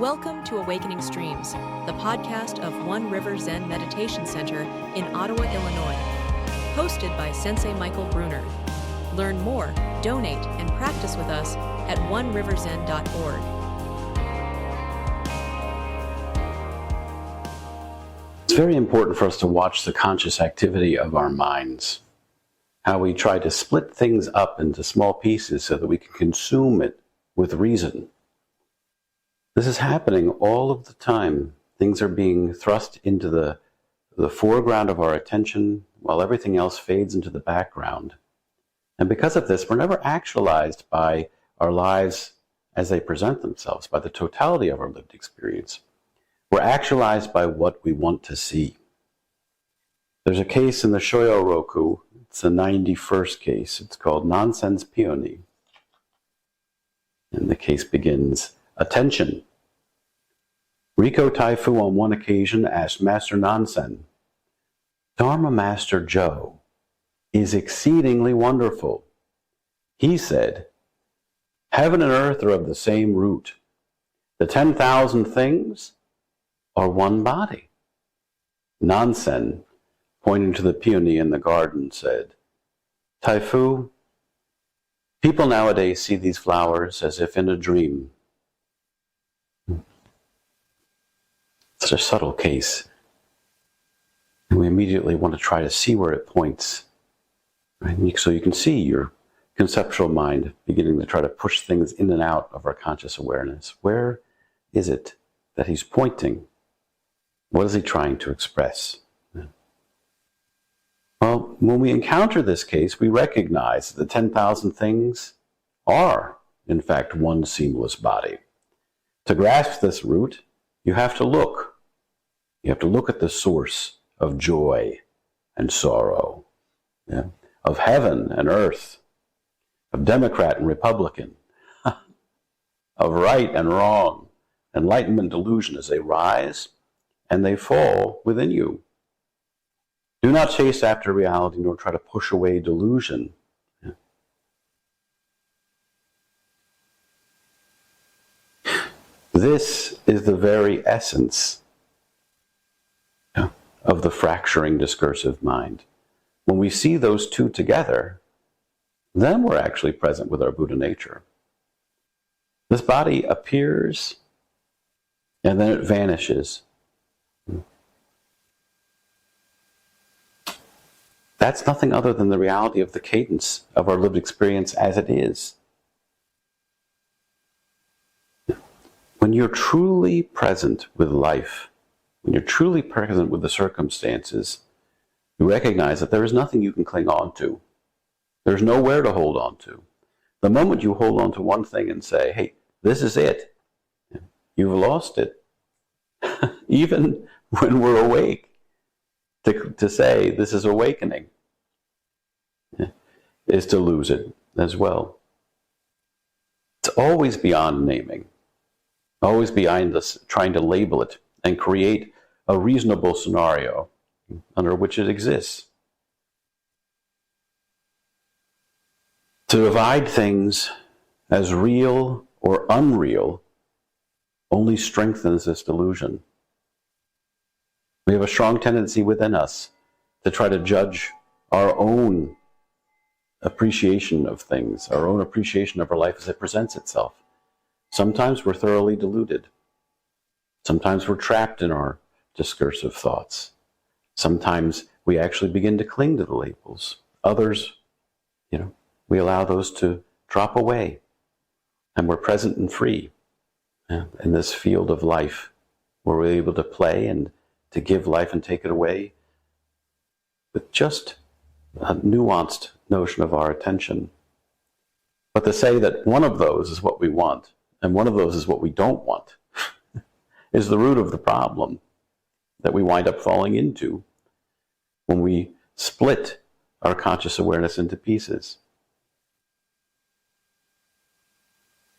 Welcome to Awakening Streams, the podcast of One River Zen Meditation Center in Ottawa, Illinois. Hosted by Sensei Michael Brunner. Learn more, donate, and practice with us at oneriverzen.org. It's very important for us to watch the conscious activity of our minds. How we try to split things up into small pieces so that we can consume it with reason. This is happening all of the time. Things are being thrust into the foreground of our attention while everything else fades into the background. And because of this, we're never actualized by our lives as they present themselves, by the totality of our lived experience. We're actualized by what we want to see. There's a case in the Shōyōroku, it's the 91st case. It's called Nansen's Peony. And the case begins, attention. Riko Taifu on one occasion asked Master Nansen, Dharma Master Joe is exceedingly wonderful. He said, heaven and earth are of the same root. The 10,000 things are one body. Nansen, pointing to the peony in the garden, said, Taifu, people nowadays see these flowers as if in a dream. It's a subtle case. And we immediately want to try to see where it points. Right? So you can see your conceptual mind beginning to try to push things in and out of our conscious awareness. Where is it that he's pointing? What is he trying to express? Well, when we encounter this case, we recognize that the 10,000 things are, in fact, one seamless body. To grasp this root, you have to look. You have to look at the source of joy and sorrow, of heaven and earth, of Democrat and Republican, of right and wrong, enlightenment, delusion, as they rise and they fall within you. Do not chase after reality nor try to push away delusion. This is the very essence of the fracturing discursive mind. When we see those two together, then we're actually present with our Buddha nature. This body appears and then it vanishes. That's nothing other than the reality of the cadence of our lived experience as it is. When you're truly present with life, when you're truly present with the circumstances, you recognize that there is nothing you can cling on to. There's nowhere to hold on to. The moment you hold on to one thing and say, hey, this is it, you've lost it. Even when we're awake, to say this is awakening is to lose it as well. It's always beyond naming, always beyond this trying to label it and create a reasonable scenario under which it exists. To divide things as real or unreal only strengthens this delusion. We have a strong tendency within us to try to judge our own appreciation of things, our own appreciation of our life as it presents itself. Sometimes we're thoroughly deluded. Sometimes we're trapped in our discursive thoughts. Sometimes we actually begin to cling to the labels. Others, we allow those to drop away, and we're present and free in this field of life where we're able to play and to give life and take it away with just a nuanced notion of our attention. But to say that one of those is what we want and one of those is what we don't want is the root of the problem that we wind up falling into when we split our conscious awareness into pieces.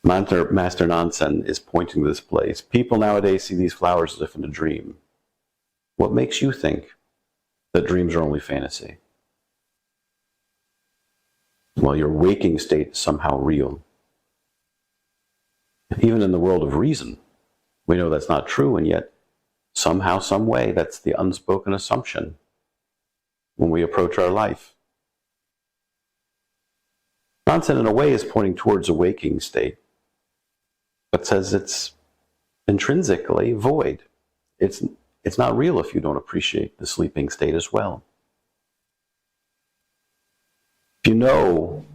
Master Nansen is pointing to this place. People nowadays see these flowers as if in a dream. What makes you think that dreams are only fantasy, while your waking state is somehow real? Even in the world of reason, We know that's not true, and yet somehow, some way, that's the unspoken assumption when we approach our life. Nansen, in a way, is pointing towards a waking state, but says it's intrinsically void. It's not real if you don't appreciate the sleeping state as well. If you know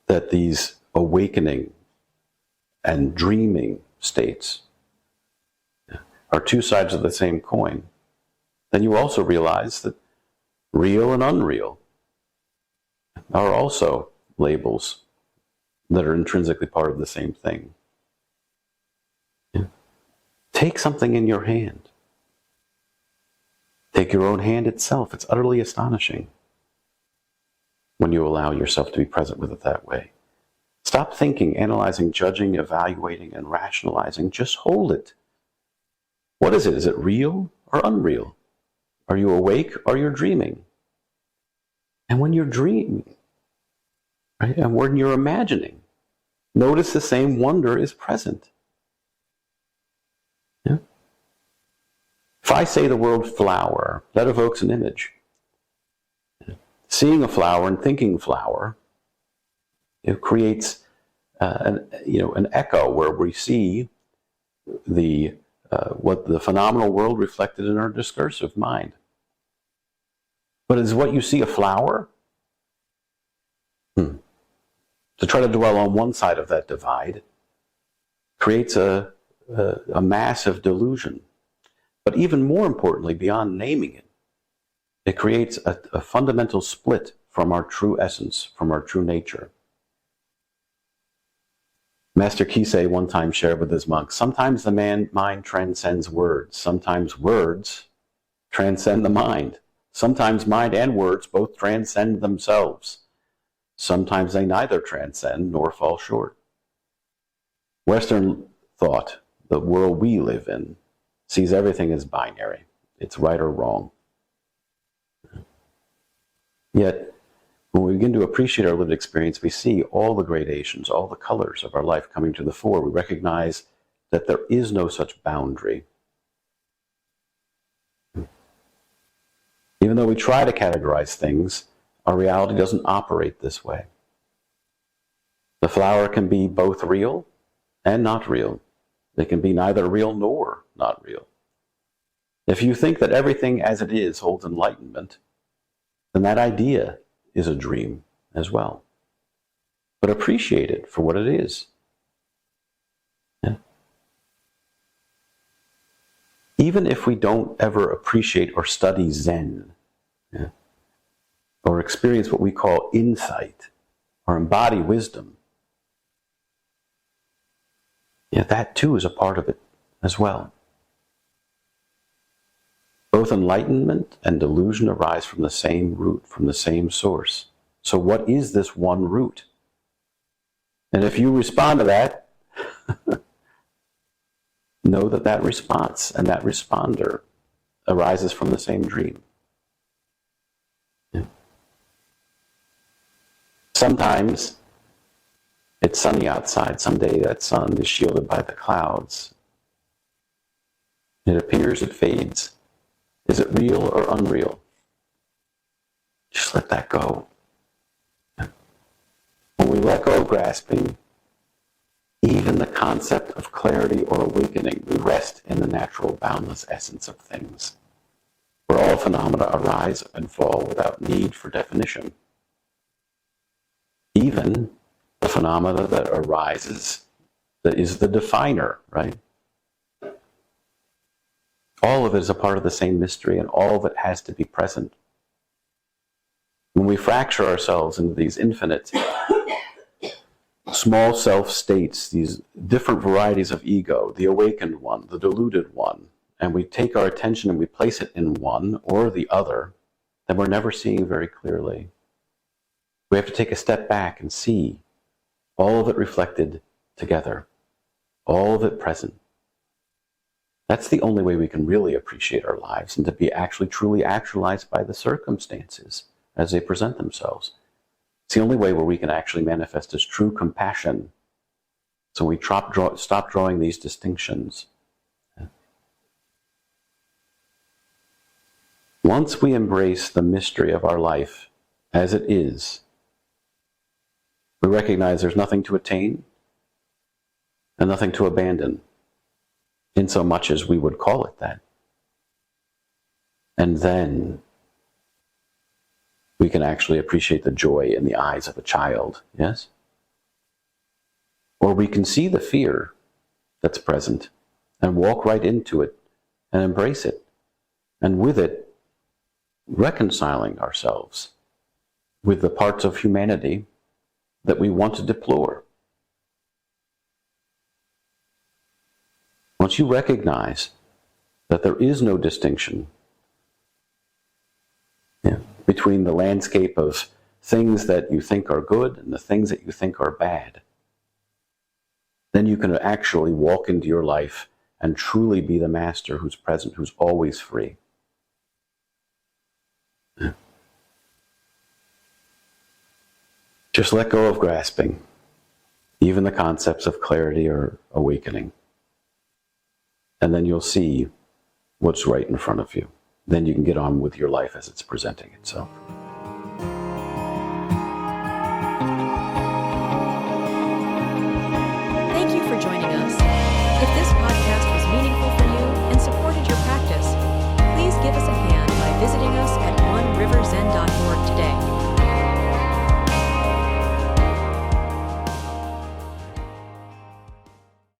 that these awakening and dreaming states are two sides of the same coin, then you also realize that real and unreal are also labels that are intrinsically part of the same thing. Take something in your hand. Take your own hand itself. It's utterly astonishing when you allow yourself to be present with it that way. Stop thinking, analyzing, judging, evaluating, and rationalizing. Just hold it. What is it? Is it real or unreal? Are you awake or you're dreaming? And when you're dreaming, right, and when you're imagining, notice the same wonder is present. Yeah? If I say the word flower, that evokes an image. Seeing a flower and thinking flower, it creates an echo where we see what the phenomenal world reflected in our discursive mind. But is what you see a flower? To try to dwell on one side of that divide creates a massive delusion. But even more importantly, beyond naming it, it creates a fundamental split from our true essence, from our true nature. Master Kisei one time shared with his monks, sometimes the mind transcends words. Sometimes words transcend the mind. Sometimes mind and words both transcend themselves. Sometimes they neither transcend nor fall short. Western thought, the world we live in, sees everything as binary. It's right or wrong. Yet, when we begin to appreciate our lived experience, we see all the gradations, all the colors of our life coming to the fore. We recognize that there is no such boundary. Even though we try to categorize things, our reality doesn't operate this way. The flower can be both real and not real. It can be neither real nor not real. If you think that everything as it is holds enlightenment, then that idea is a dream as well. But appreciate it for what it is. Yeah. Even if we don't ever appreciate or study Zen, or experience what we call insight, or embody wisdom, that too is a part of it as well. Both enlightenment and delusion arise from the same root, from the same source. So what is this one root? And if you respond to that, know that that response and that responder arises from the same dream. Yeah. Sometimes it's sunny outside. Someday that sun is shielded by the clouds. It appears, it fades. Is it real or unreal? Just let that go. When we let go of grasping, even the concept of clarity or awakening, we rest in the natural, boundless essence of things, where all phenomena arise and fall without need for definition. Even the phenomena that arises, that is the definer, right? All of it is a part of the same mystery, and all of it has to be present. When we fracture ourselves into these infinite small self states, these different varieties of ego, the awakened one, the deluded one, and we take our attention and we place it in one or the other, then we're never seeing very clearly. We have to take a step back and see all of it reflected together, all of it present. That's the only way we can really appreciate our lives and to be actually truly actualized by the circumstances as they present themselves. It's the only way where we can actually manifest as true compassion. So we stop drawing these distinctions. Once we embrace the mystery of our life as it is, we recognize there's nothing to attain and nothing to abandon, in so much as we would call it that. And then we can actually appreciate the joy in the eyes of a child, yes? Or we can see the fear that's present and walk right into it and embrace it, and with it, reconciling ourselves with the parts of humanity that we want to deplore. Once you recognize that there is no distinction between the landscape of things that you think are good and the things that you think are bad, then you can actually walk into your life and truly be the master who's present, who's always free. Just let go of grasping, even the concepts of clarity or awakening. And then you'll see what's right in front of you. Then you can get on with your life as it's presenting itself. Thank you for joining us. If this podcast was meaningful for you and supported your practice, please give us a hand by visiting us at oneriverzen.org.